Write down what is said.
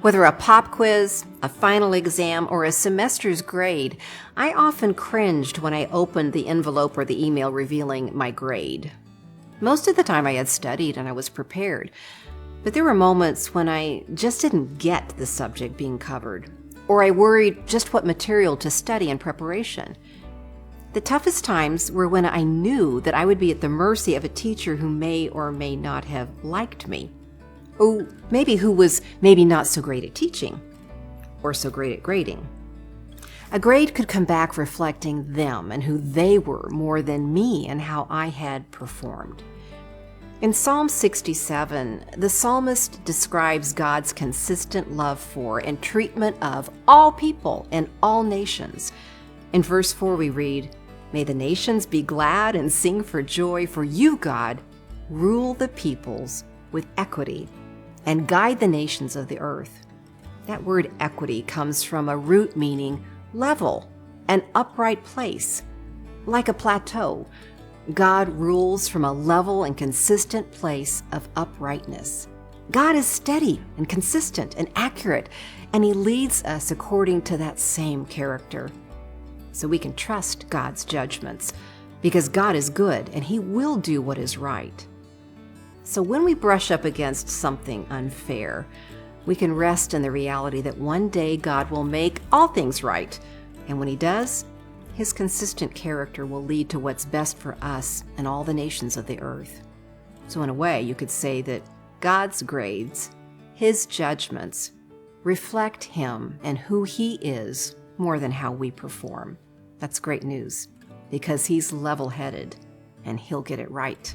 Whether a pop quiz, a final exam, or a semester's grade, I often cringed when I opened the envelope or the email revealing my grade. Most of the time I had studied and I was prepared, but there were moments when I just didn't get the subject being covered, or I worried just what material to study in preparation. The toughest times were when I knew that I would be at the mercy of a teacher who may or may not have liked me. Or maybe who was maybe not so great at teaching, or so great at grading. A grade could come back reflecting them and who they were more than me and how I had performed. In Psalm 67, the psalmist describes God's consistent love for and treatment of all people and all nations. In verse 4 we read, "May the nations be glad and sing for joy, for you, God, rule the peoples with equity and guide the nations of the earth." That word equity comes from a root meaning level, an upright place. Like a plateau, God rules from a level and consistent place of uprightness. God is steady and consistent and accurate, and He leads us according to that same character. So we can trust God's judgments, because God is good and He will do what is right. So when we brush up against something unfair, we can rest in the reality that one day God will make all things right. And when He does, His consistent character will lead to what's best for us and all the nations of the earth. So in a way, you could say that God's grades, His judgments, reflect Him and who He is more than how we perform. That's great news, because He's level-headed and He'll get it right.